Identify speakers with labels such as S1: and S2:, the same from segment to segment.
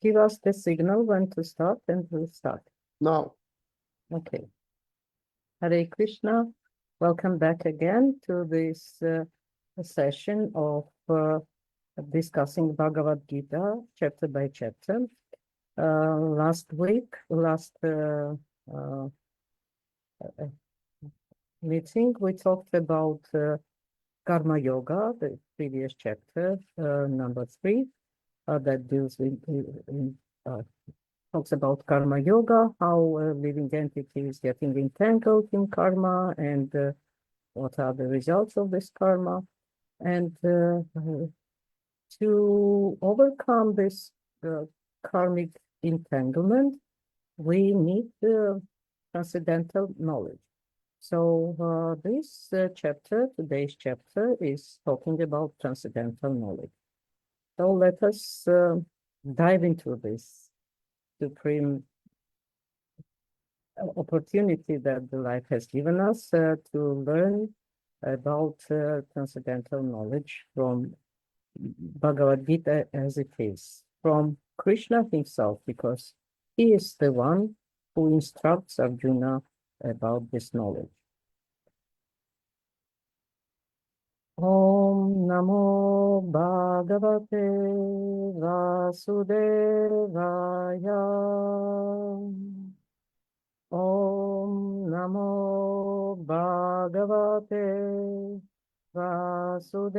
S1: give us the signal when to start, and we'll start.
S2: Now,
S1: Okay. Hare Krishna. Welcome back again to this session of discussing Bhagavad Gita chapter by chapter. Last meeting, we talked about Karma Yoga, the previous chapter, number 3, that deals with talks about karma yoga, how living entities getting entangled in karma, and what are the results of this karma. And to overcome this karmic entanglement, we need transcendental knowledge. So today's chapter, is talking about transcendental knowledge. So let us dive into this supreme opportunity that the life has given us to learn about transcendental knowledge from Bhagavad Gita as it is, from Krishna himself, because he is the one who instructs Arjuna about this knowledge. Om Namo Bhagavate Vasudevaya. Om Namo Bhagavate Vasudevaya.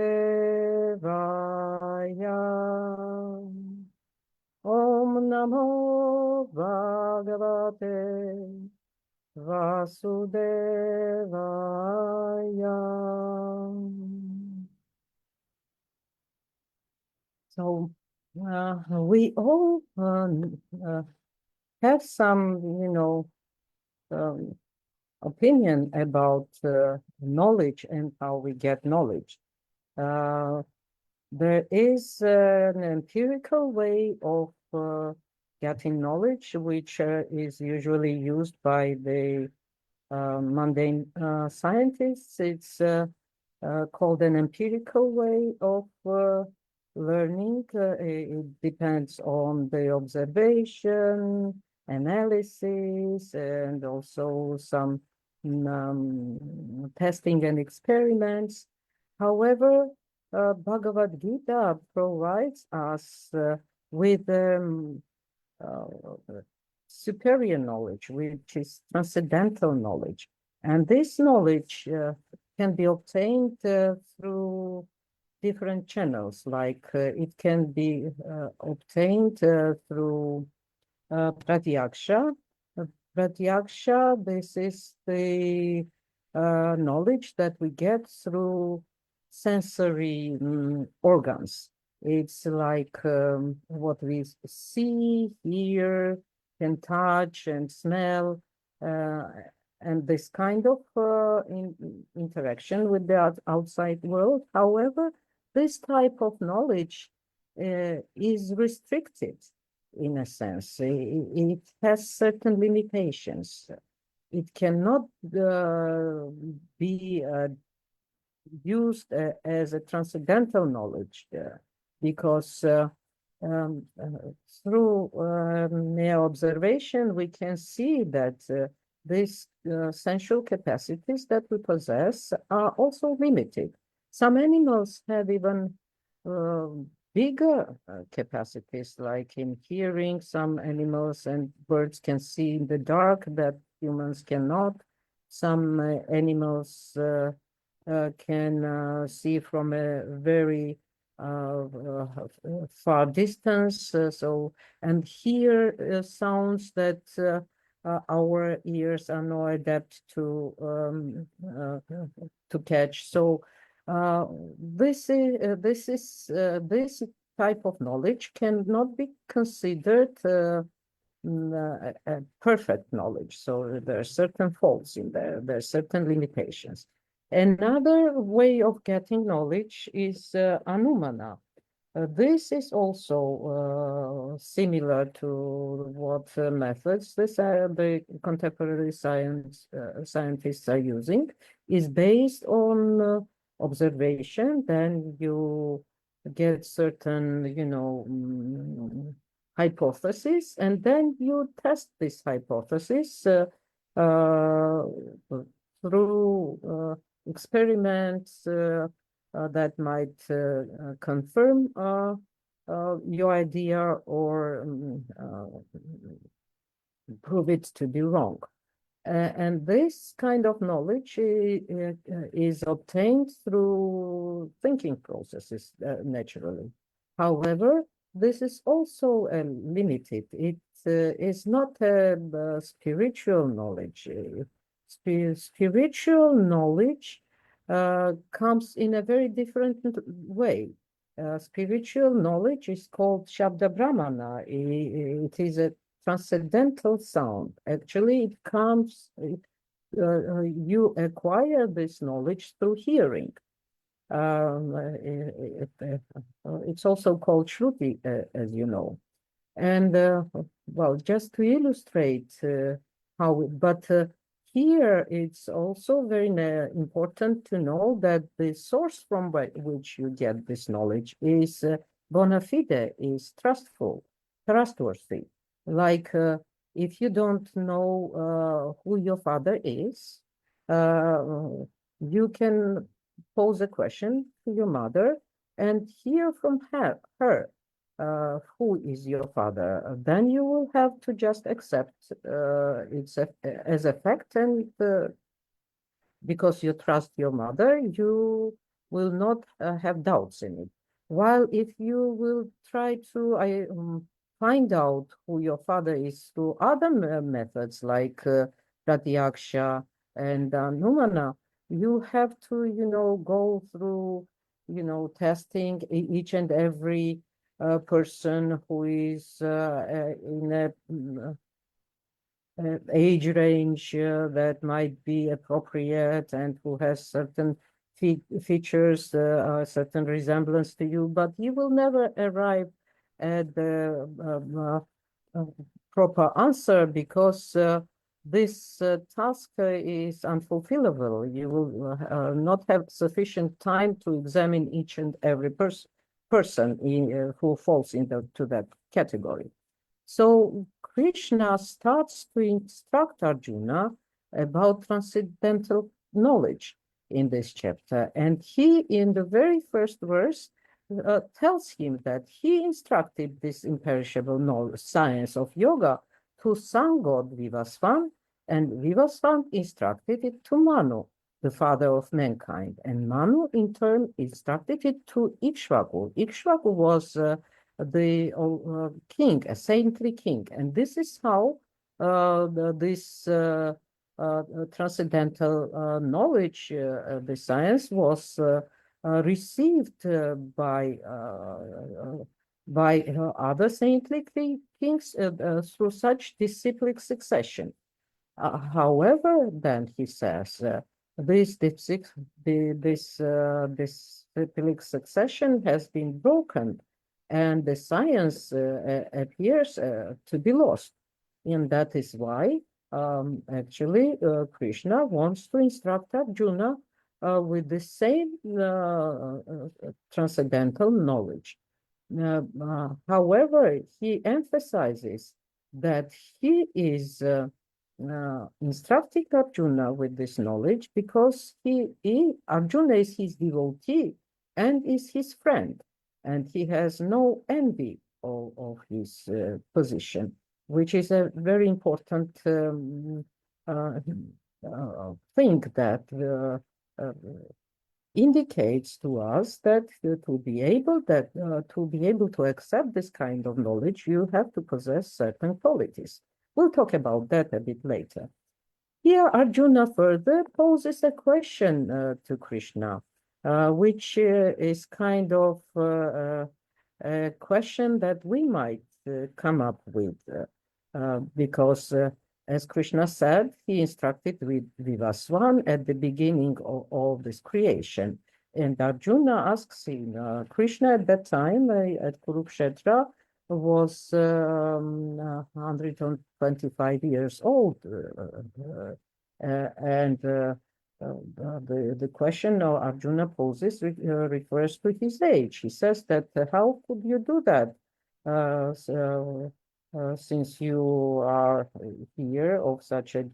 S1: Om Namo Bhagavate Vasudevaya. So we all have some, opinion about knowledge and how we get knowledge. There is an empirical way of getting knowledge, which is usually used by the mundane scientists. It's called an empirical way of learning. It depends on the observation, analysis, and also some testing and experiments. However, Bhagavad Gita provides us with superior knowledge, which is transcendental knowledge. And this knowledge can be obtained through different channels, like it can be obtained through pratyaksha. Pratyaksha, this is the knowledge that we get through sensory organs. It's like what we see, hear, can touch and smell, and this kind of interaction with the outside world. However, this type of knowledge is restricted in a sense. It has certain limitations. It cannot be used as a transcendental knowledge because through mere observation, we can see that these sensual capacities that we possess are also limited. Some animals have even bigger capacities, like in hearing. Some animals and birds can see in the dark that humans cannot. Some animals can see from a very far distance, and hear sounds that our ears are not adept to catch. So this type of knowledge cannot be considered a perfect knowledge. So there are certain faults in there. There are certain limitations. Another way of getting knowledge is anumana. This is also similar to what methods the contemporary scientists are using. Is based on observation. Then you get certain, hypothesis, and then you test this hypothesis uh, through experiments that might confirm your idea or prove it to be wrong. And this kind of knowledge is obtained through thinking processes naturally. However, this is also limited. It is not a spiritual knowledge. Spiritual knowledge comes in a very different way. Spiritual knowledge is called Shabda Brahmana. It is a transcendental sound. Actually, it comes, you acquire this knowledge through hearing. It's also called Shruti, as you know. And well, just to illustrate here it's also very important to know that the source from which you get this knowledge is bona fide, is trustworthy. Like if you don't know who your father is, you can pose a question to your mother and hear from her who is your father. Then you will have to just accept it as a fact, and because you trust your mother, you will not have doubts in it. While if you will try to find out who your father is through other methods like pratyaksha and numana, you have to, go through, testing each and every person who is in a age range that might be appropriate and who has certain features, certain resemblance to you, but you will never arrive at the proper answer because this task is unfulfillable. You will not have sufficient time to examine each and every person who falls into that category. So Krishna starts to instruct Arjuna about transcendental knowledge in this chapter. And he, in the very first verse, tells him that he instructed this imperishable knowledge, science of yoga to sun god Vivasvan, and Vivasvan instructed it to Manu, the father of mankind. And Manu, in turn, instructed it to Ikshvaku. Ikshvaku was the king, a saintly king. And this is how this transcendental knowledge, the science, was received by other saintly kings through such disciplic succession. However, then he says, this disciplic succession has been broken, and the science appears to be lost. And that is why, actually, Krishna wants to instruct Arjuna with the same transcendental knowledge. However, he emphasizes that he is instructing Arjuna with this knowledge because Arjuna is his devotee and is his friend, and he has no envy of his position, which is a very important thing that indicates to us that to be able to accept this kind of knowledge, you have to possess certain qualities. We'll talk about that a bit later. Here, Arjuna further poses a question to Krishna, which is kind of a question that we might come up with, because as Krishna said, he instructed with Vivaswan at the beginning of this creation. And Arjuna asks him, Krishna at that time at Kurukshetra was 125 years old. And the question Arjuna poses refers to his age. He says that how could you do that? Since you are here of such a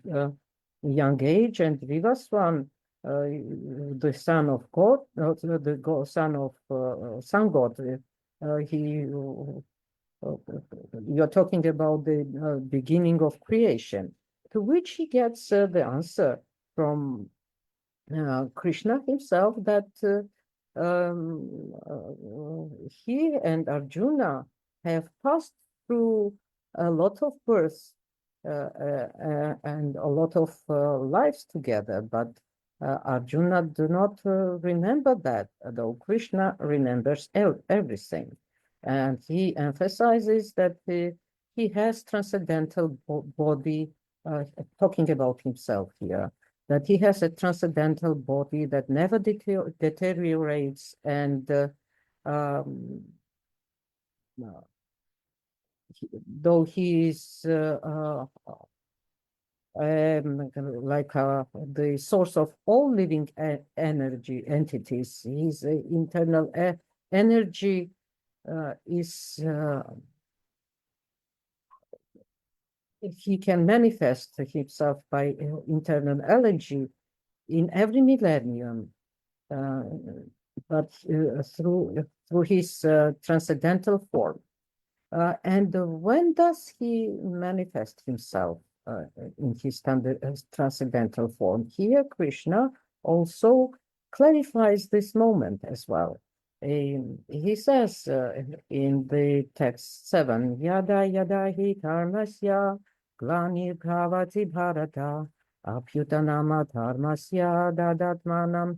S1: young age, and Vivaswan, the son of God, son of sun god, he uh, you're talking about the beginning of creation, to which he gets the answer from Krishna himself that he and Arjuna have passed through a lot of births and a lot of lives together, but Arjuna do not remember that, though Krishna remembers everything. And he emphasizes that he has transcendental body, talking about himself here, that he has a transcendental body that never deteriorates, and um, though he is like the source of all living energy entities, his internal energy is he can manifest himself by internal energy in every millennium, uh, but through his transcendental form. And when does he manifest himself in his transcendental form? Here, Krishna also clarifies this moment as well. He says in the text 7, Yada yada hi dharmasya glani bhavati bharata apyutanama dharmasya dadatmanam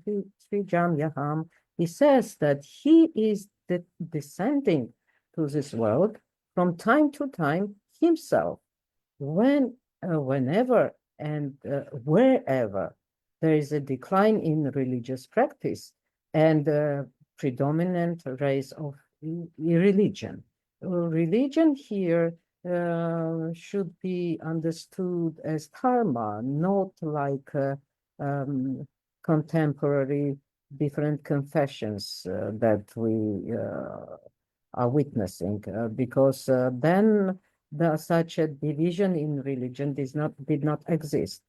S1: srijam yaham. He says that he is descending to this world from time to time himself, whenever and wherever there is a decline in religious practice and predominant rise of religion. Religion here should be understood as dharma, not like contemporary different confessions that we are witnessing, because then such a division in religion did not exist.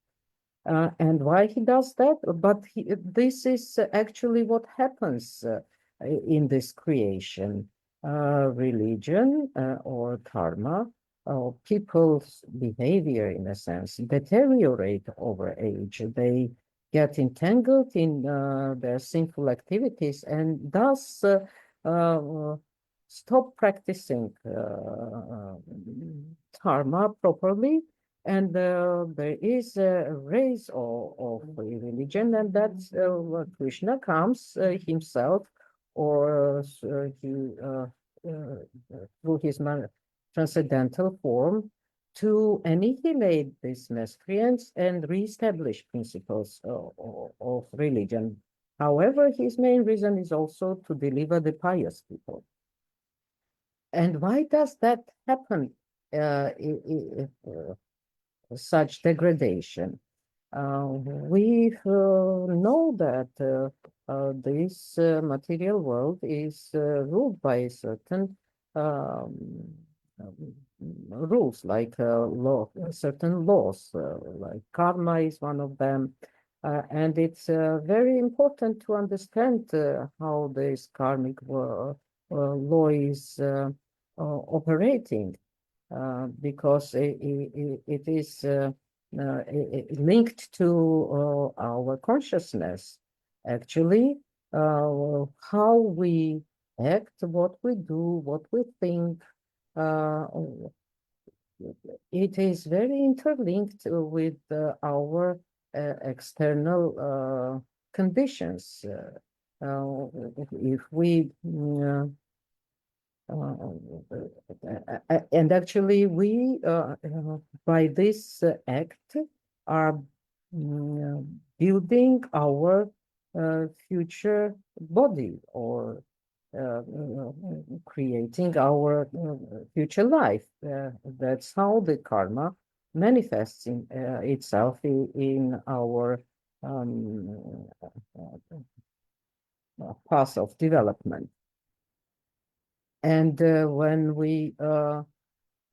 S1: And why he does that? But this is actually what happens in this creation. Religion or karma, people's behavior, in a sense, deteriorate over age. They get entangled in their sinful activities, and thus uh, stop practicing dharma properly, and there is a race of religion, and that's Krishna comes himself, or through his transcendental form, to annihilate these miscreants and reestablish principles of religion. However, his main reason is also to deliver the pious people. And why does that happen? Such degradation. We know that this material world is ruled by certain um, rules, like certain laws, like karma is one of them. And it's very important to understand how this karmic law is operating, because it is linked to our consciousness, actually, how we act, what we do, what we think. Uh, it is very interlinked with our external conditions. If we and actually, we by this act are building our future body, or creating our future life. That's how the karma manifests in itself in our path of development. And when we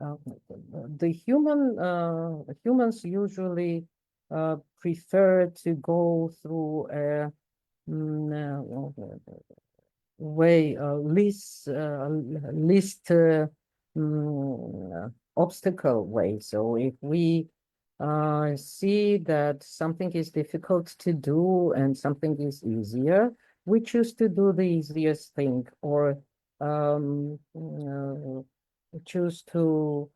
S1: the humans usually prefer to go through a way least obstacle way. So if we see that something is difficult to do and something is easier, we choose to do the easiest thing, or choose to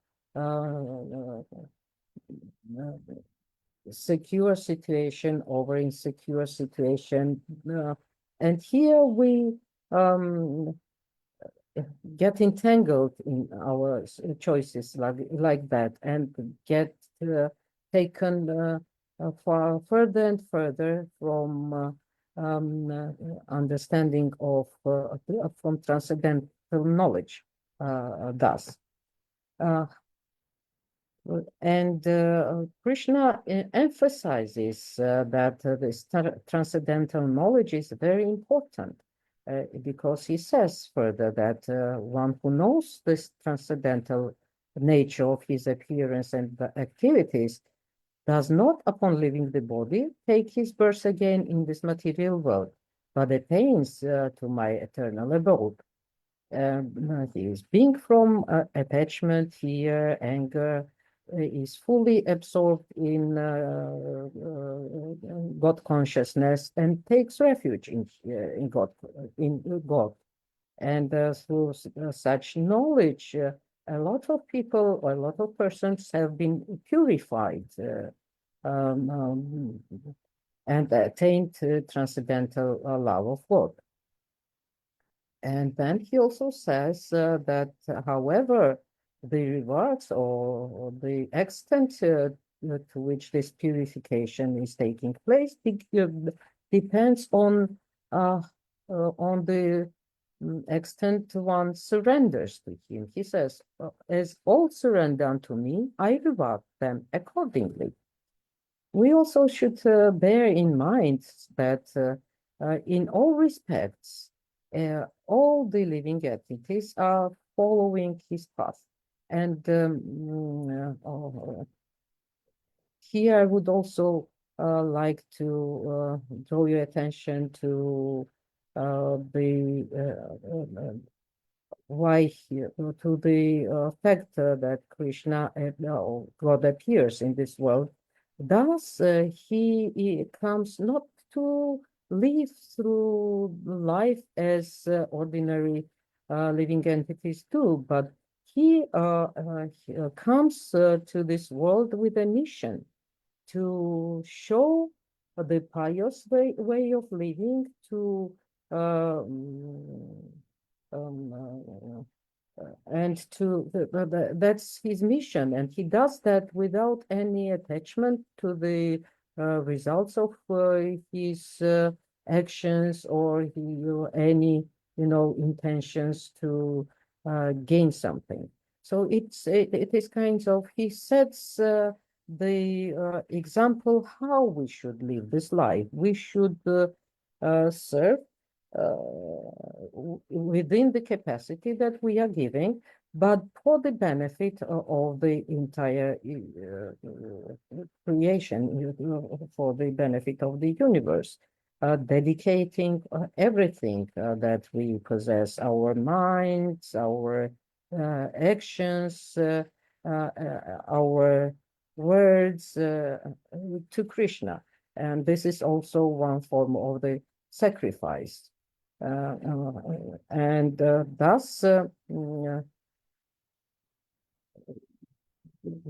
S1: secure situation over insecure situation. And here we um, get entangled in our choices like that, and get taken far further and further from understanding of from transcendental knowledge, thus. And Krishna emphasizes that this transcendental knowledge is very important, because he says further that one who knows this transcendental nature of his appearance and the activities does not, upon leaving the body, take his birth again in this material world, but attains to my eternal abode. He is being from attachment, fear, anger, is fully absorbed in God consciousness and takes refuge in God, in God. And through such knowledge, a lot of people or a lot of persons have been purified um, um, and attained transcendental love of God. And then he also says that, however, the rewards or the extent to which this purification is taking place depends on the extent one surrenders to him. He says, as all surrender unto me, I reward them accordingly. We also should bear in mind that in all respects, all the living entities are following his path. And here I would also like to draw your attention to the why here to the fact that Krishna, God, appears in this world. Thus, he comes not to live through life as ordinary living entities do, but he comes to this world with a mission to show the pious way of living, to um, and to that's his mission, and he does that without any attachment to the results of his actions, or any intentions to gain something. So it is kind of, he sets the example how we should live this life. We should serve within the capacity that we are giving, but for the benefit of the entire creation, for the benefit of the universe, dedicating everything that we possess, our minds, our actions, our words, to Krishna. And this is also one form of the sacrifice. And thus,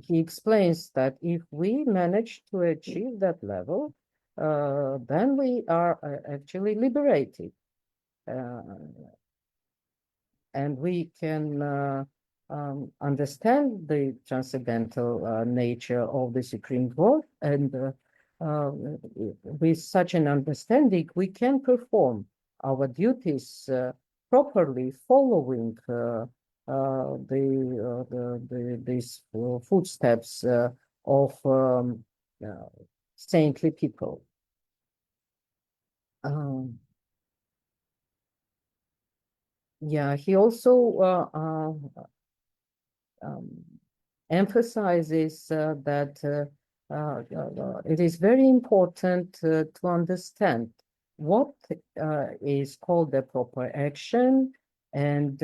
S1: he explains that if we manage to achieve that level, then we are actually liberated. And we can understand the transcendental nature of the Supreme God, and with such an understanding, we can perform our duties properly, following these footsteps of saintly people. Um, Yeah, he also emphasizes that it is very important to understand what is called the proper action, and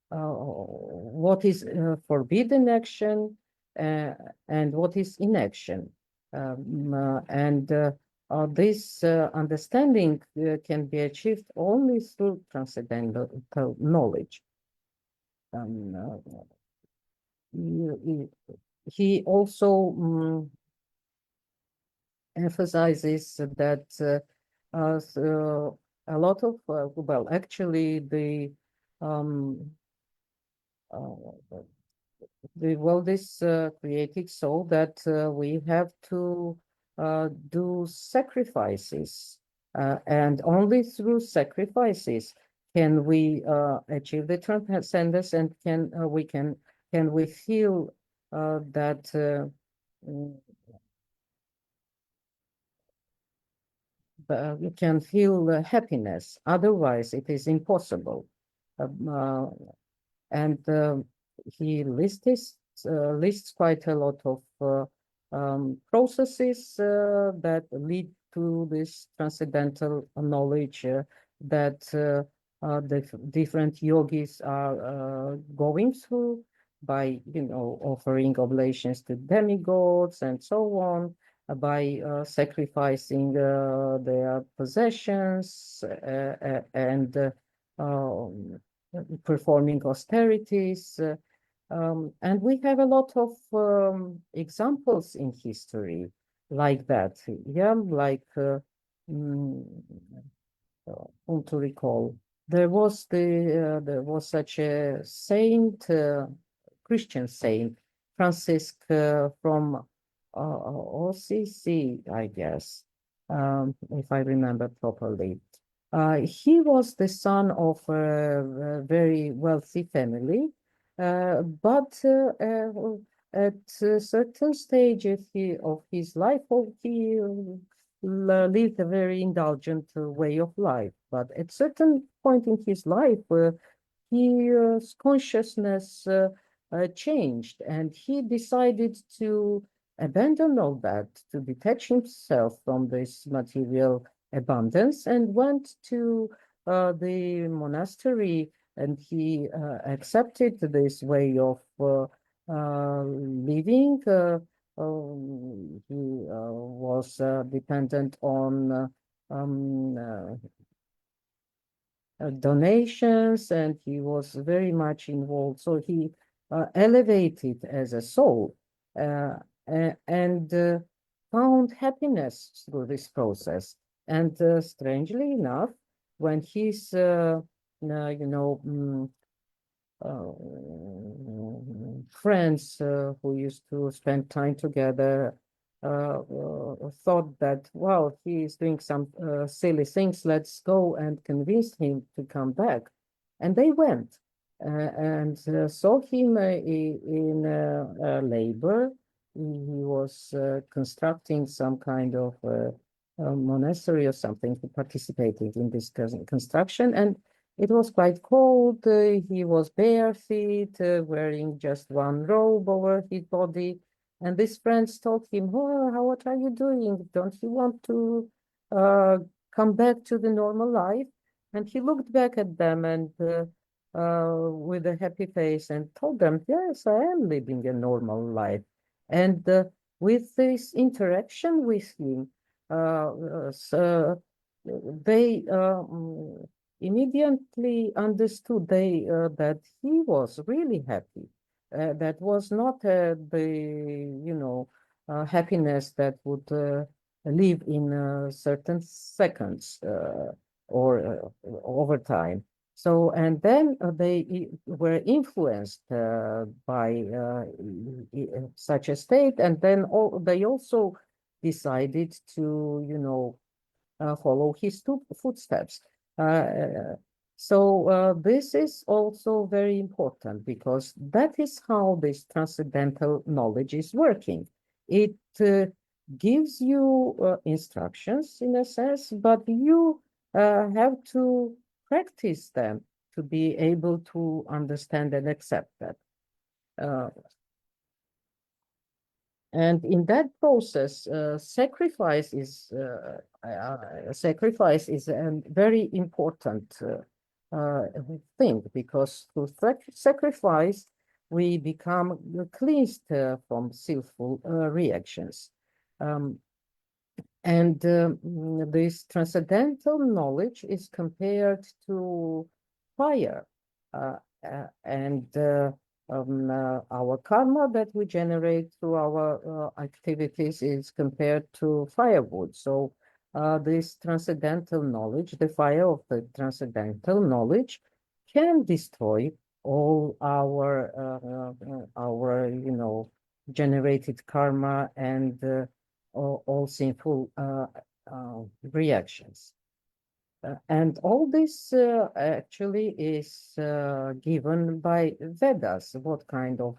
S1: what is forbidden action, and what is inaction. And this understanding can be achieved only through transcendental knowledge. Um, uh, he he also emphasizes that a lot of, well, actually, um, uh, the world is created so that we have to do sacrifices, and only through sacrifices can we achieve the transcendence, and can we feel that mm, we can feel happiness. Otherwise, it is impossible. Um, uh, and he lists quite a lot of processes that lead to this transcendental knowledge that the different yogis are going through by, offering oblations to demigods and so on, by sacrificing their possessions, and um, performing austerities. And we have a lot of examples in history like that. Yeah, like, mm, to recall, there was such a saint, Christian saint, Francis from OCC, I guess, if I remember properly. He was the son of a very wealthy family, but at a certain stage of his life, he lived a very indulgent way of life. But at certain point in his life, his consciousness changed, and he decided to abandon all that, to detach himself from this material abundance, and went to the monastery, and he accepted this way of living. He was dependent on donations, and he was very much involved. So he elevated as a soul, and found happiness through this process. And strangely enough, when his, uh, friends who used to spend time together thought that, well, he is doing some silly things, let's go and convince him to come back. And they went and saw him in labor. He was constructing some kind of monastery or something. He participated in this construction, and it was quite cold. He was bare feet, wearing just one robe over his body. And his friends told him, "Oh, what are you doing? Don't you want to uh, come back to the normal life?" And he looked back at them, and with a happy face, and told them, "Yes, I am living a normal life." And with this interaction with him, so they immediately understood that he was really happy. That was not the happiness that would live in certain seconds or over time. So, and then they were influenced by such a state, and then they also decided to, follow his footsteps. Uh, so this is also very important, because that is how this transcendental knowledge is working. It gives you instructions in a sense, but you have to practice them to be able to understand and accept that. And in that process, sacrifice is a very important thing, because through sacrifice we become cleansed from sinful reactions. And this transcendental knowledge is compared to fire, and our karma that we generate through our activities is compared to firewood. So this transcendental knowledge, the fire of the transcendental knowledge, can destroy all our generated karma and all sinful reactions. And all this actually is given by Vedas. What kind of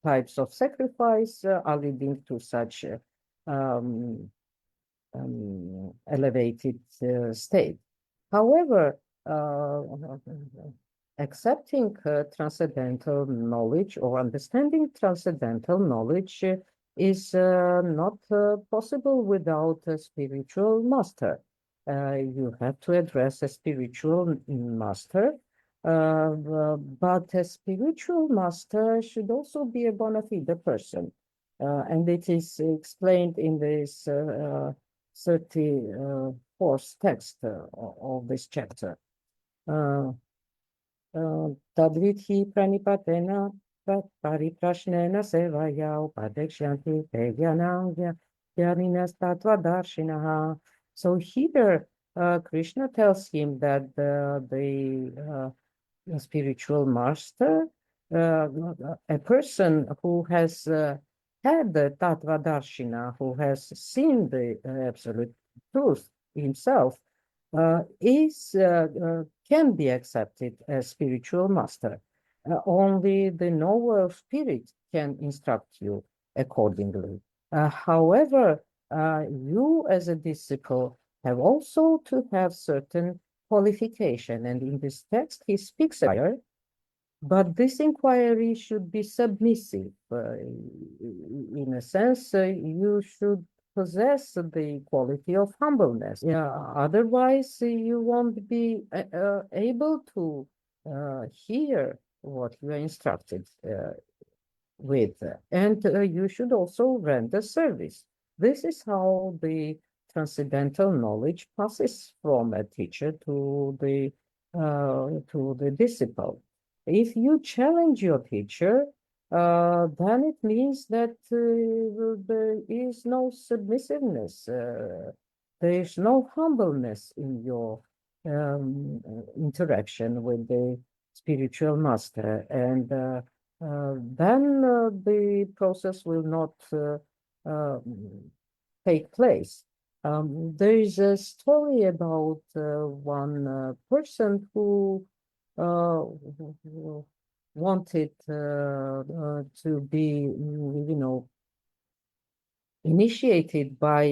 S1: types of sacrifice are leading to such elevated state. However, accepting transcendental knowledge or understanding transcendental knowledge is not possible without a spiritual master. You have to address a spiritual master, but a spiritual master should also be a bona fide person. And it is explained in this 34th text of this chapter. Tadvidhi pranipatena pariprashnena sevaya upadekshanti te jnanam jnaninas tattvadarshinaha. So here Krishna tells him that the spiritual master, a person who has had the tattvadarshina, who has seen the absolute truth himself, can be accepted as spiritual master. Only the knower of spirit can instruct you accordingly. However, you as a disciple have also to have certain qualification, and in this text he speaks about, but this inquiry should be submissive. In a sense, you should possess the quality of humbleness. Yeah, otherwise you won't be able to hear what you are instructed with, and you should also render service. This is how the transcendental knowledge passes from a teacher to the disciple. If you challenge your teacher, then it means that there is no submissiveness, there is no humbleness in your interaction with the spiritual master, and then the process will not take place. There is a story about one person who wanted to be, initiated by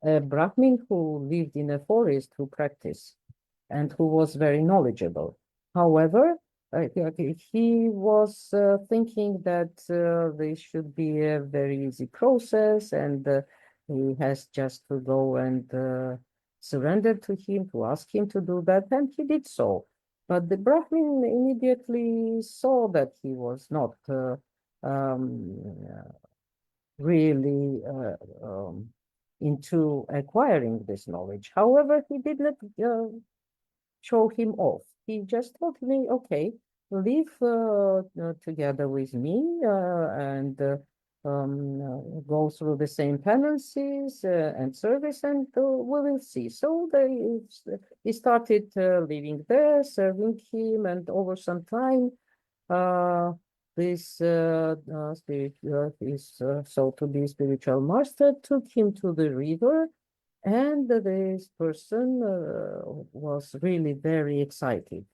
S1: a Brahmin who lived in a forest, who practiced and who was very knowledgeable. However, he was thinking that this should be a very easy process, and he has just to go and surrender to him, to ask him to do that, and he did so. But the Brahmin immediately saw that he was not really into acquiring this knowledge. However, he did not show him off. He just told me, okay, live together with me and go through the same penances and service, and we will see. So he started living there, serving him, and over some time, this so to be spiritual master took him to the river, and this person was really very excited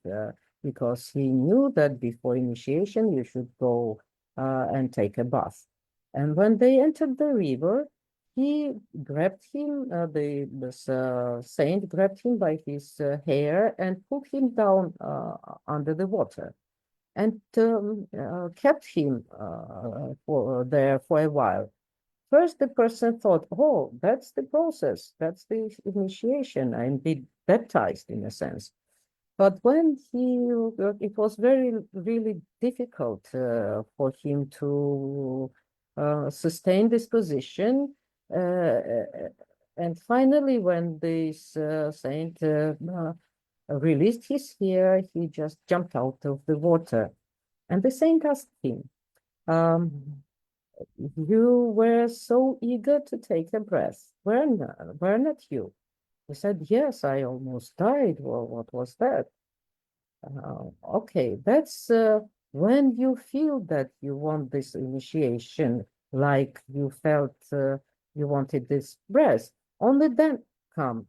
S1: because he knew that before initiation you should go and take a bath. And when they entered the river, he grabbed him, this saint grabbed him by his hair and pulled him down under the water and kept him there for a while. First, the person thought, oh, that's the process, that's the initiation. I'm being baptized in a sense. But when it was very, really difficult for him to sustain this position. And finally, when this saint released his hair, he just jumped out of the water. And the saint asked him, um, you were so eager to take a breath, were not you? He said, yes, I almost died. Well, what was that? Okay, that's when you feel that you want this initiation, like you felt you wanted this breath, only then come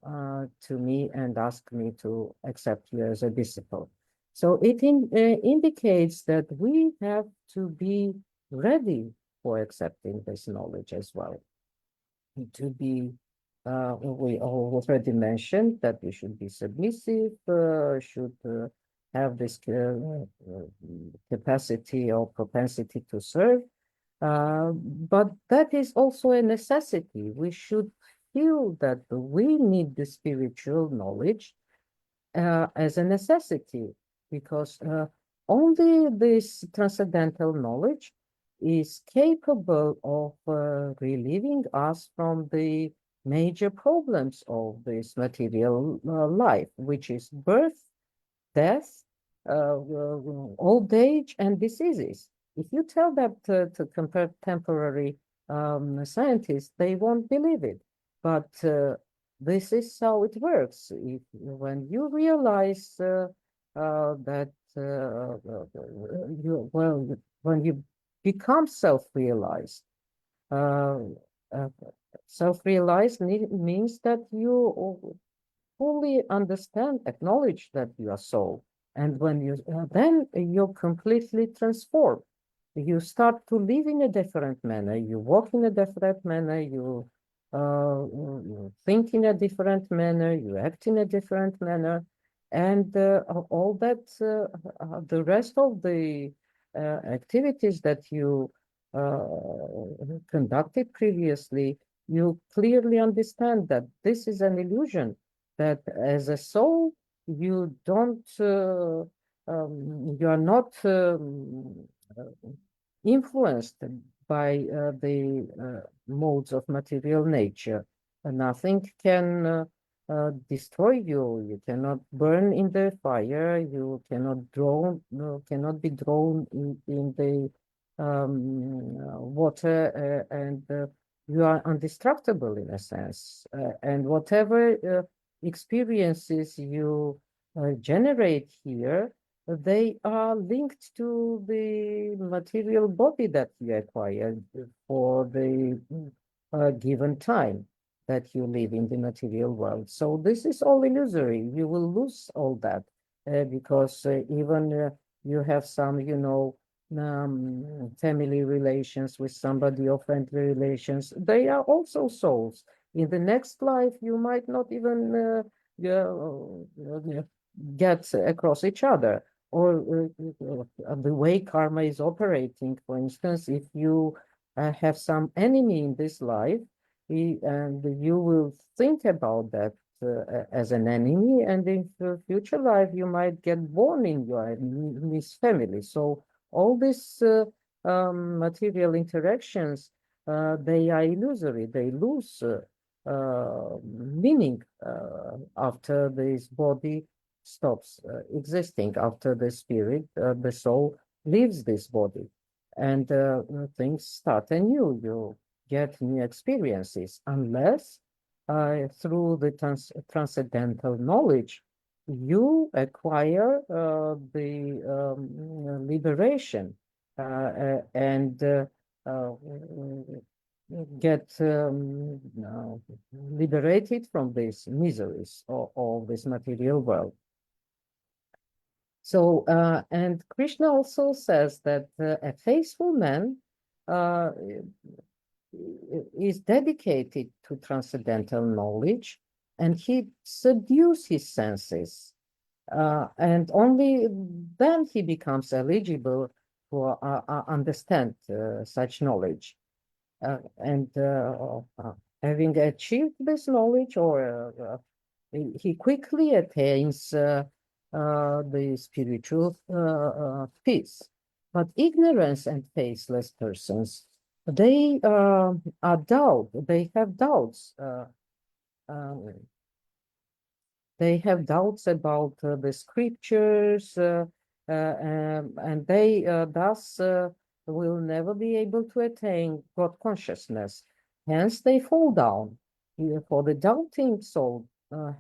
S1: to me and ask me to accept you as a disciple. So it indicates that we have to be ready for accepting this knowledge as well. To be, we already mentioned that we should be submissive, should have this capacity or propensity to serve. But that is also a necessity. We should feel that we need the spiritual knowledge as a necessity, because only this transcendental knowledge is capable of relieving us from the major problems of this material life, which is birth, death, old age, and diseases. If you tell that to contemporary scientists, they won't believe it. But this is how it works. When you realize that when you become self-realized, uh, uh, self-realized means that you fully understand, acknowledge that you are soul. And when you then you're completely transformed. You start to live in a different manner. You walk in a different manner. You think in a different manner. You act in a different manner, and all that. The rest of the activities that you uh, conducted previously, you clearly understand that this is an illusion, that as a soul, you don't, you are not influenced by the modes of material nature. Nothing can destroy you. You cannot burn in the fire. You cannot be drawn in the water, and you are indestructible in a sense. And whatever experiences you generate here, they are linked to the material body that you acquired for the given time that you live in the material world. So this is all illusory. You will lose all that because even you have some, family relations with somebody or friendly relations. They are also souls. In the next life, you might not even get across each other, or the way karma is operating. For instance, if you have some enemy in this life, and you will think about that as an enemy, and in the future life, you might get born in your enemy's family. So all these material interactions, they are illusory. They lose meaning after this body stops existing, after the spirit, the soul leaves this body, and things start anew. You get new experiences, unless through the transcendental knowledge you acquire the liberation and uh, get liberated from these miseries of this material world. So, and Krishna also says that a faithful man uh, is dedicated to transcendental knowledge, and he subdues his senses, and only then he becomes eligible to understand such knowledge. And having achieved this knowledge, or he quickly attains the spiritual peace. But ignorance and faithless persons, they they have doubts. Um, they have doubts about the scriptures, and they thus will never be able to attain God consciousness. Hence, they fall down. For the doubting soul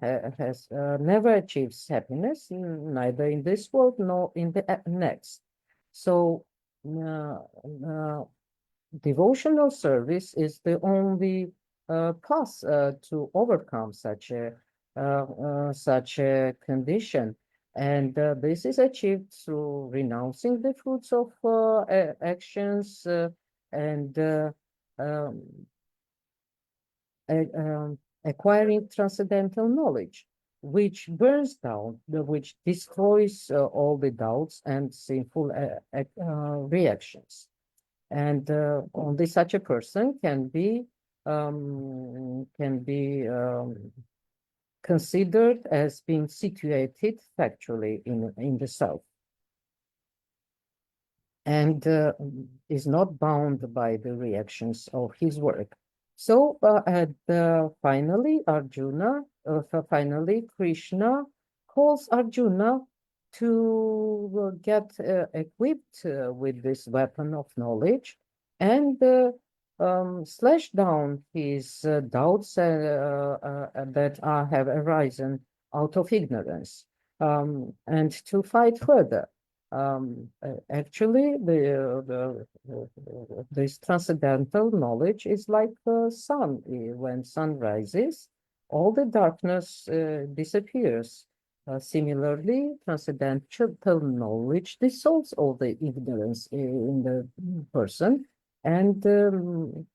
S1: has never achieves happiness, neither in this world nor in the next. So, uh, uh, devotional service is the only path to overcome such a condition, and this is achieved through renouncing the fruits of actions and um, acquiring transcendental knowledge, which burns down, which destroys all the doubts and sinful reactions. And only such a person can be considered as being situated factually in the self, and is not bound by the reactions of his work. So finally, Krishna calls Arjuna to get equipped with this weapon of knowledge and slash down his doubts that have arisen out of ignorance, and to fight further. Actually, this transcendental knowledge is like the sun. When sun rises, all the darkness disappears. Similarly, transcendental knowledge dissolves all the ignorance in the person, and um,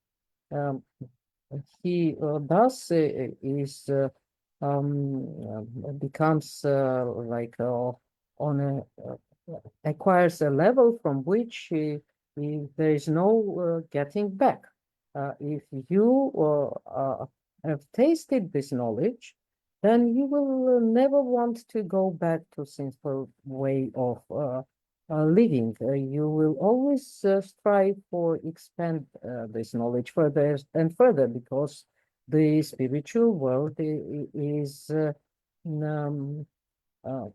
S1: he thus is becomes like on a acquires a level from which there is no getting back. If you have tasted this knowledge, then you will never want to go back to sinful way of living. You will always strive for expand this knowledge further and further, because the spiritual world is um, uh,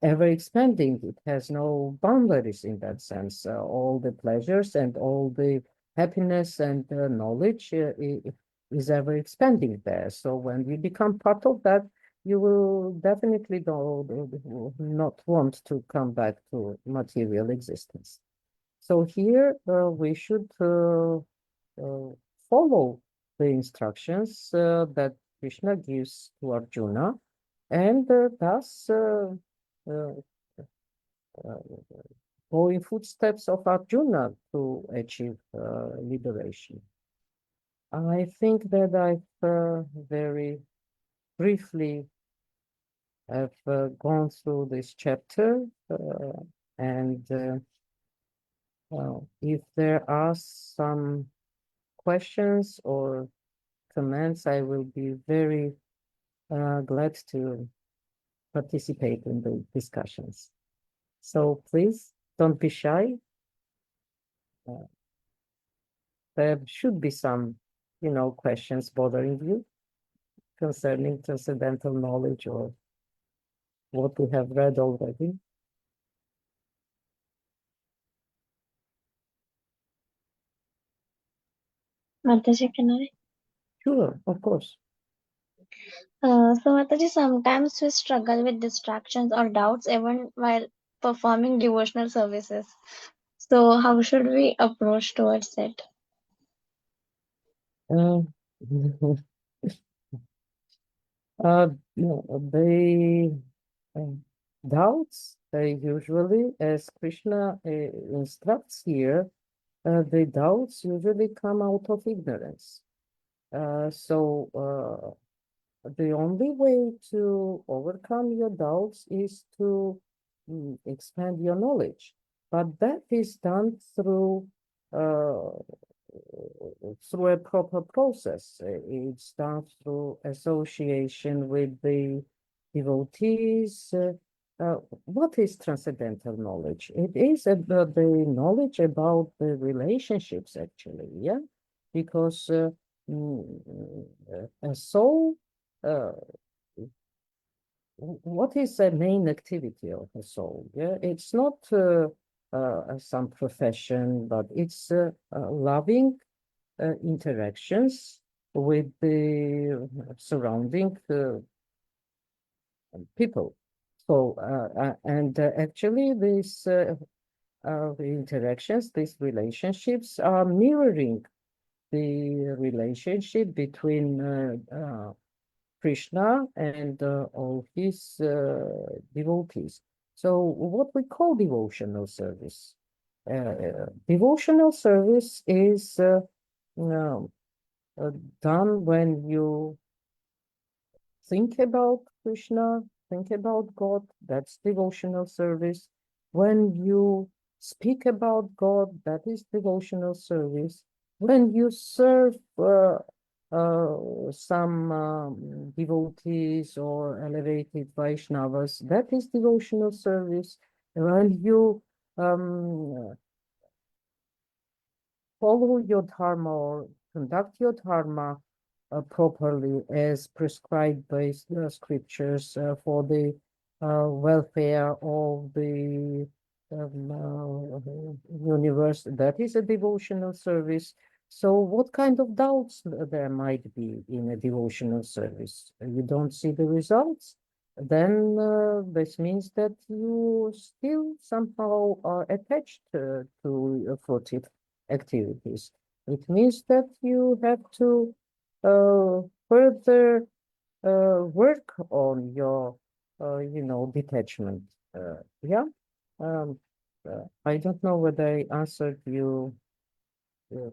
S1: ever expanding. It has no boundaries in that sense. All the pleasures and all the happiness and knowledge is ever expanding there. So when you become part of that, you will definitely not want to come back to material existence. So here we should follow the instructions that Krishna gives to Arjuna, and thus uh, go in footsteps of Arjuna to achieve liberation. I think that I've very briefly have gone through this chapter, and if there are some questions or comments, I will be very glad to participate in the discussions. So please don't be shy. There should be some, questions bothering you concerning transcendental knowledge or what we have read already.
S2: Mataji, can I?
S1: Sure, of course.
S2: So Mataji, sometimes we struggle with distractions or doubts even while performing devotional services. So how should we approach towards it?
S1: Uh, no, the doubts, usually, as Krishna instructs here, the doubts usually come out of ignorance. So the only way to overcome your doubts is to expand your knowledge. But that is done uh, through a proper process. It's done through association with the devotees. Uh, what is transcendental knowledge? It is the knowledge about the relationships, actually, yeah? Because a soul, uh, what is the main activity of a soul? Yeah, it's not some profession, but it's loving interactions with the surrounding people. So, actually, the interactions, these relationships are mirroring the relationship between Krishna and all his devotees. So, what we call devotional service. Devotional service is uh, done when you think about Krishna, think about God, that's devotional service. When you speak about God, that is devotional service. When you serve some devotees or elevated Vaishnavas, that is devotional service. When you follow your dharma or conduct your dharma properly as prescribed by scriptures for the welfare of the universe. That is a devotional service. So what kind of doubts there might be in a devotional service? You don't see the results? Then this means that you still somehow are attached to your fruitive activities. It means that you have to further work on your, detachment. Yeah. I don't know whether I answered you uh,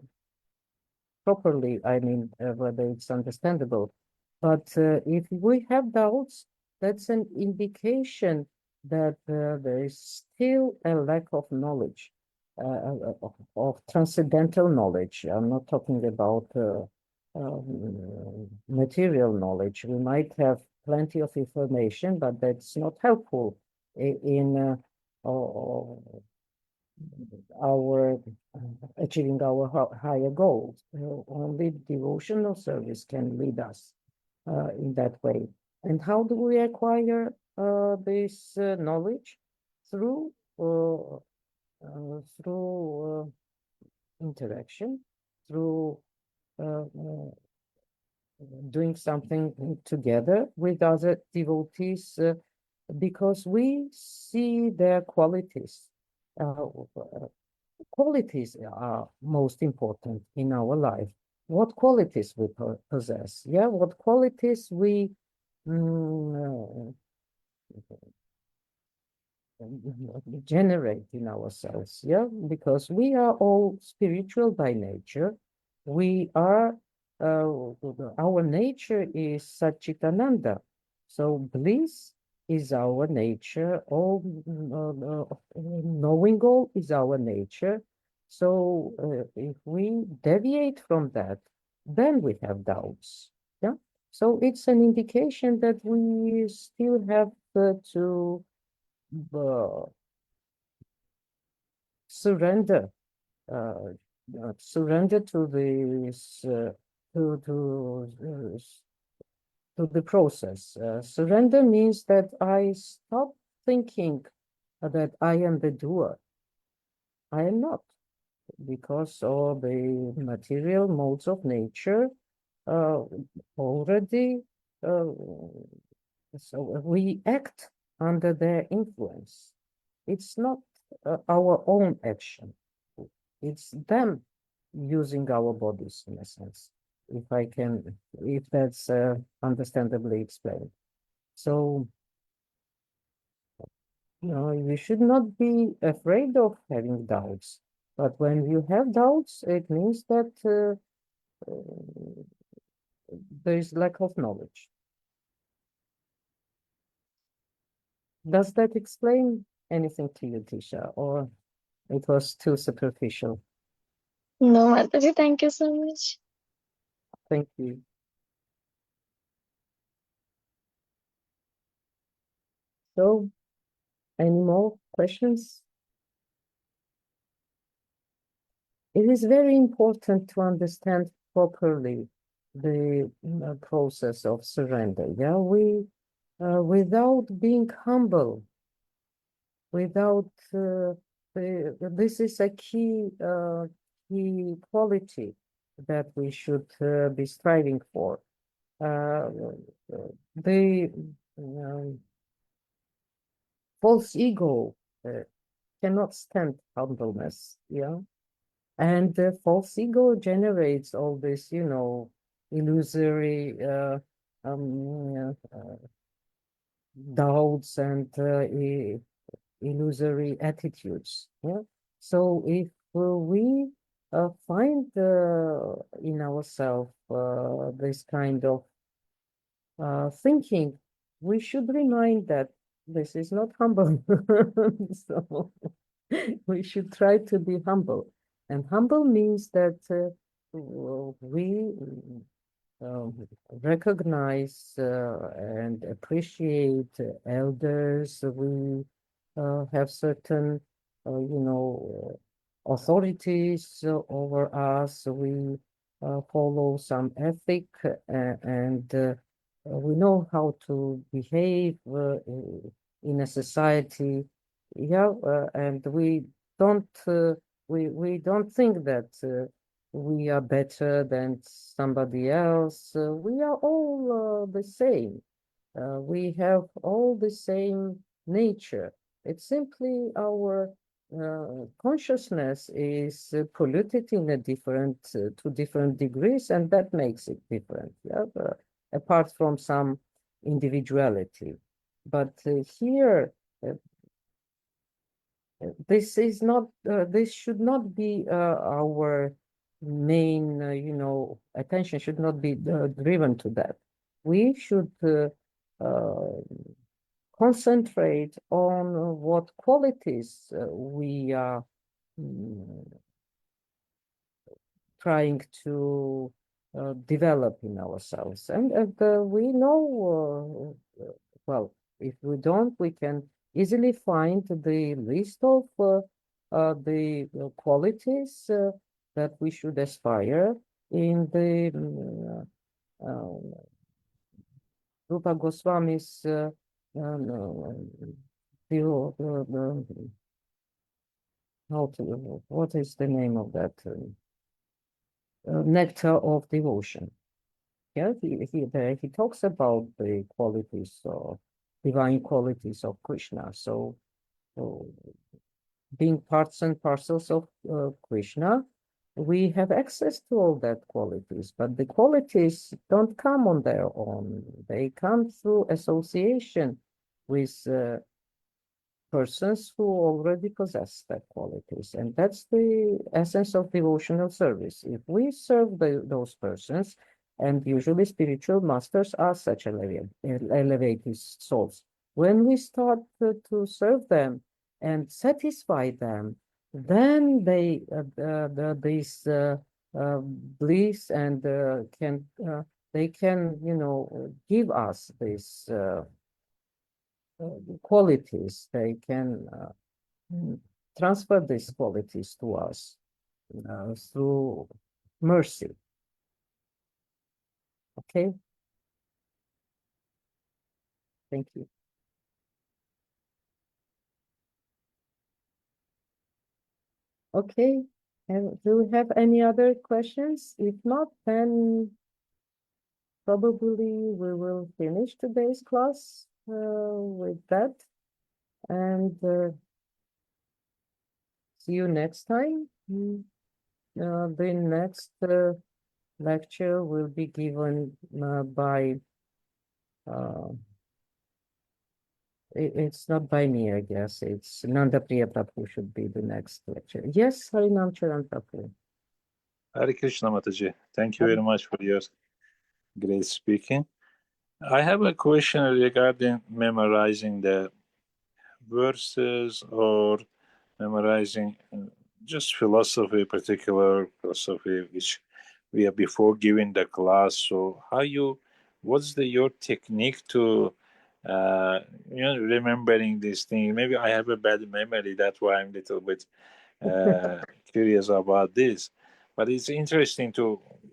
S1: properly. I mean, whether it's understandable. But if we have doubts, that's an indication that there is still a lack of knowledge, of transcendental knowledge. I'm not talking about material knowledge. We might have plenty of information, but that's not helpful in our achieving our higher goals. Only devotional service can lead us in that way. And how do we acquire this knowledge? Through interaction, through uh, uh, doing something together with other devotees, because we see their qualities. Qualities are most important in our life. What qualities we possess, yeah, what qualities we mm, generate in ourselves, yeah, because we are all spiritual by nature. We are, our nature is Satchitananda. So bliss is our nature, all knowing all is our nature. So if we deviate from that, then we have doubts, yeah. So it's an indication that we still have to uh, surrender, uh, surrender to this, to the process. Surrender means that I stop thinking that I am the doer. I am not, because of the material modes of nature uh, already. Uh, so we act under their influence. It's not our own action. It's them using our bodies in a sense, if that's understandably explained. So, you should not be afraid of having doubts. But when you have doubts, it means that there is lack of knowledge. Does that explain anything to you, Tisha, or it was too superficial?
S2: No, Mataji, thank you so much.
S1: Thank you. So, any more questions? It is very important to understand properly the process of surrender. Yeah, without being humble, without this is a key quality that we should be striving for. The um, false ego cannot stand humbleness. Yeah. And the false ego generates all this, illusory doubts and illusory attitudes. Yeah. So if we find in ourselves this kind of thinking, we should remind that this is not humble. So we should try to be humble. And humble means that we um, recognize and appreciate elders. We have certain, authorities over us. We follow some ethic and we know how to behave in a society. Yeah, and don't we don't think that we are better than somebody else. We are all the same. We have all the same nature. It's simply our consciousness is polluted in a to different degrees, and that makes it different. Yeah, apart from some individuality. But here, this should not be our main, attention should not be driven to that. We should uh, concentrate on what qualities we are mm, trying to develop in ourselves. And we know, well, if we don't, we can easily find the list of the qualities that we should aspire in the Rupa Goswami's the, what is the name of that? Nectar of Devotion. Yeah, he talks about the qualities of divine qualities of Krishna. So being parts and parcels of Krishna, we have access to all that qualities, but the qualities don't come on their own. They come through association with persons who already possess that qualities. And that's the essence of devotional service. If we serve those persons, and usually spiritual masters are such elevated souls, when we start to serve them and satisfy them, then this bliss and they can, give us this qualities. They can transfer these qualities to us through mercy. Okay, thank you. Okay, and do we have any other questions? If not, then probably we will finish today's class with that, and see you next time. The next lecture will be given by It's not by me, I guess. It's Nanda Priya Prabhu should be the next lecture. Yes, Harinam Charan Prabhu.
S3: Hare Krishna Mataji. Thank you very much for your great speaking. I have a question regarding memorizing the verses or memorizing just philosophy, particular philosophy, which we are before giving the class. So what's your technique to, remembering these things? Maybe I have a bad memory. That's why I'm a little bit curious about this. But it's interesting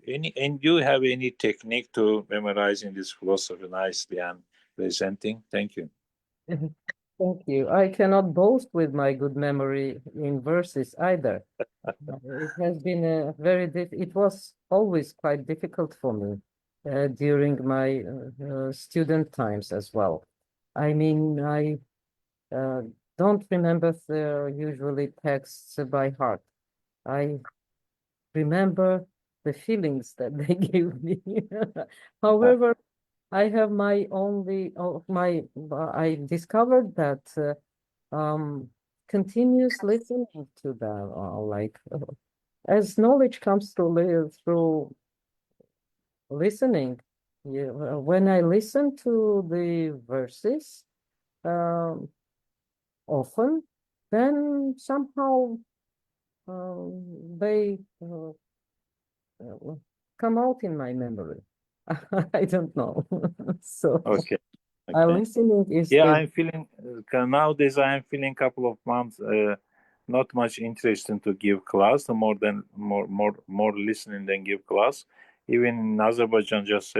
S3: and you have any technique to memorizing this philosophy nicely and presenting? Thank you.
S1: Thank you. I cannot boast with my good memory in verses either. It has been it was always quite difficult for me during my student times as well. I mean, I don't remember usually texts by heart. I remember the feelings that they give me. However, I have my only I discovered that continuous listening to them, as knowledge comes through listening. When I listen to the verses often, then somehow they come out in my memory. I don't know. So
S3: Okay.
S1: listening is
S3: I'm feeling nowadays. I am feeling couple of months not much interested to give class. More listening than give class. Even in Azerbaijan, just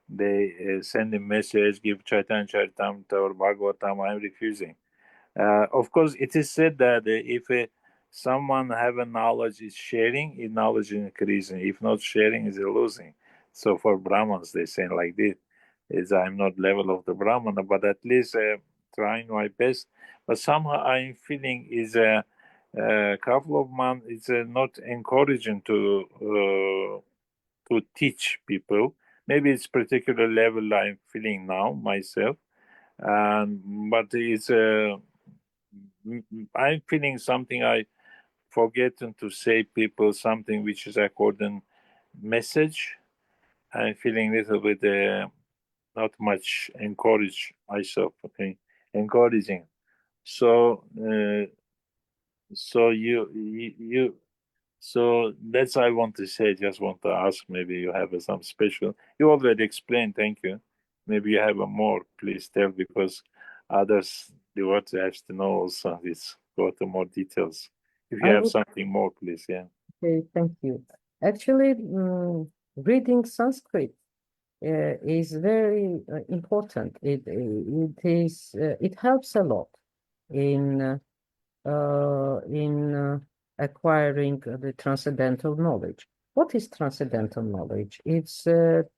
S3: they send a message, give Chaitanya Charitamrita or Bhagavatam. I'm refusing. Of course, it is said that if someone have a knowledge is sharing, is knowledge is increasing. If not sharing, is losing. So for Brahmins, they say like this: is I'm not level of the Brahmana, but at least trying my best. But somehow I'm feeling is a couple of months. It's not encouraging to teach people. Maybe it's particular level I'm feeling now myself, but it's. I'm feeling something I forgotten to say people something which is according message. I'm feeling a little bit not much encourage myself. Okay, encouraging. So so you so that's I want to say. Just want to ask. Maybe you have some special. You already explained. Thank you. Maybe you have a more. Please tell because others the what have to know also. This go to more details. If you
S1: I
S3: have
S1: would
S3: something more, please. Yeah.
S1: say thank you. Actually, reading Sanskrit is very important. It helps a lot in acquiring the transcendental knowledge. What is transcendental knowledge? It's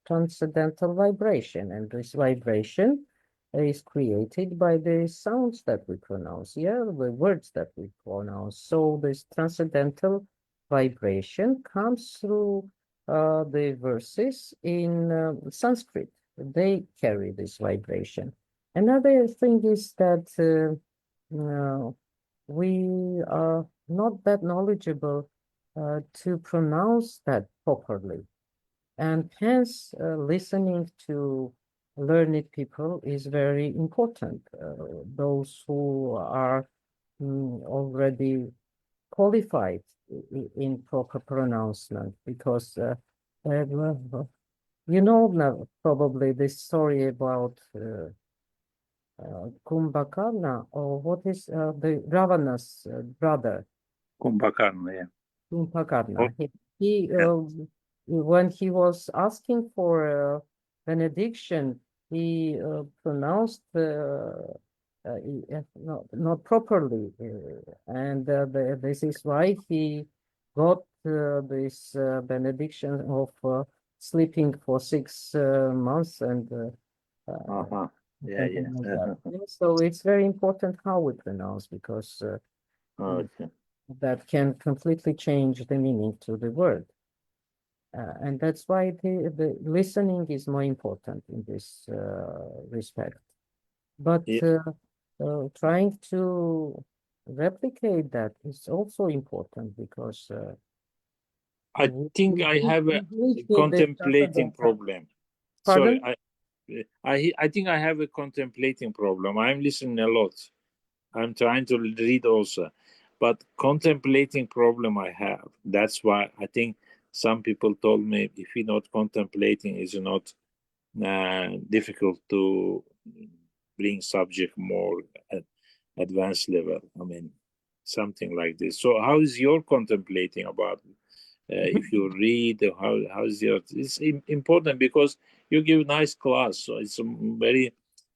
S1: transcendental vibration, and this vibration is created by the sounds that we pronounce, the words that we pronounce. So this transcendental vibration comes through the verses in Sanskrit. They carry this vibration. Another thing is that we are not that knowledgeable to pronounce that properly. And hence, listening to learned people is very important. Those who are already qualified in proper pronouncement, because you know now probably this story about Kumbhakarna, or what is the Ravana's brother,
S3: Kumbhakarna. Yeah. Oh,
S1: Kumbhakarna. He
S3: yeah.
S1: when he was asking for benediction, he pronounced not properly, and this is why he got this benediction of sleeping for 6 months and
S3: Uh-huh. Yeah.
S1: something
S3: Yeah.
S1: like that. So it's very important how we pronounce, because
S3: Okay.
S1: that can completely change the meaning to the word. And that's why the listening is more important in this respect. But
S3: Yeah.
S1: trying to replicate that is also important because
S3: I think I have a
S1: we
S3: contemplating problem.
S1: Pardon?
S3: Sorry, I think I have a contemplating problem. I'm listening a lot. I'm trying to read also, but contemplating problem I have. That's why I think some people told me if you're not contemplating, is not difficult to bring subject more at advanced level. I mean, something like this. So, how is your contemplating about? If you read, how is your? It's important because you give nice class, so it's very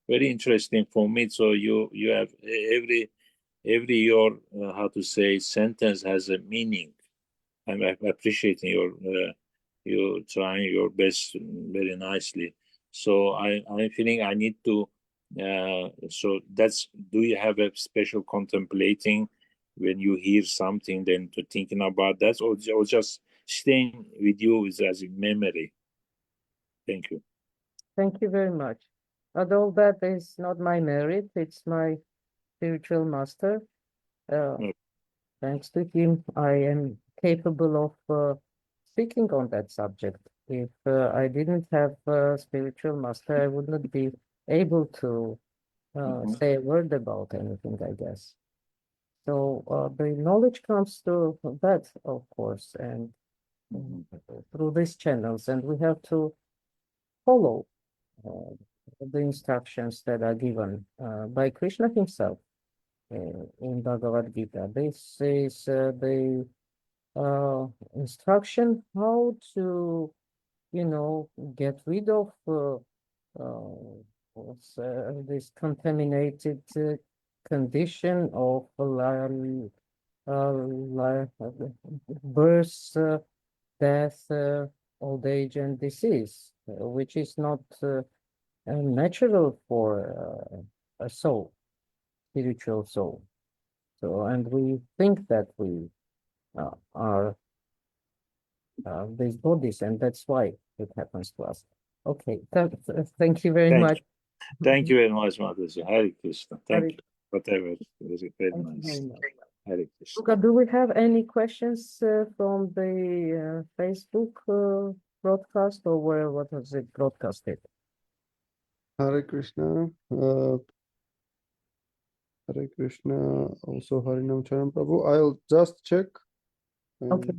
S3: interesting for me. So you have every your how to say sentence has a meaning. I'm appreciating your you trying your best very nicely. So I'm feeling I need to. So that's, do you have a special contemplating when you hear something, then to thinking about that, or just staying with you as a memory? Thank you.
S1: Thank you very much. Although that is not my merit, it's my spiritual master.
S3: Mm.
S1: Thanks to him, I am capable of speaking on that subject. If I didn't have a spiritual master, I would not be able to say a word about anything, I guess. So the knowledge comes through that, of course, and through these channels, and we have to follow uh, the instructions that are given by Krishna himself in Bhagavad Gita. This is the instruction how to, get rid of this contaminated condition of birth, death, old age, and disease, which is not natural for a soul, spiritual soul. So, and we think that we are these bodies, and that's why it happens to us. Okay, thank you very
S3: Thank
S1: much.
S3: Thank you very much, Mataji. Hare Krishna. Thank
S1: Hare-
S3: you. Whatever. Very, very
S1: Thank you
S3: nice.
S1: very much.
S3: Hare Krishna.
S1: Luca, do we have any questions from the Facebook broadcast, or what was it broadcasted?
S4: Hare Krishna. Hare Krishna. Also Harinam Charan Prabhu. I'll just check. and
S1: Okay.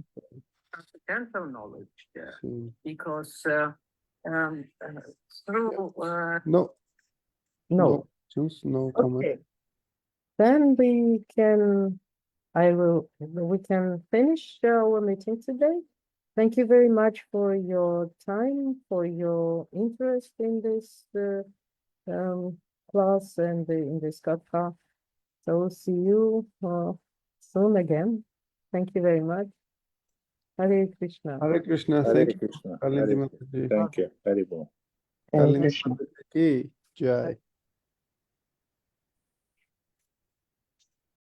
S1: Transcendental knowledge,
S4: see.
S1: because through
S4: No,
S1: no.
S4: Seems no comment.
S1: Okay. Then we can finish our meeting today. Thank you very much for your time, for your interest in this class and in this katha. So see you soon again. Thank you very much. Hare Krishna.
S4: Hare Krishna.
S3: Hare
S4: Thank you.
S3: Krishna.
S4: Kalindi
S3: Hare-
S4: Mataji.
S3: Thank you. Hare Bol.
S1: Thank
S4: Kalindi
S1: you.
S4: Mataji ki jai.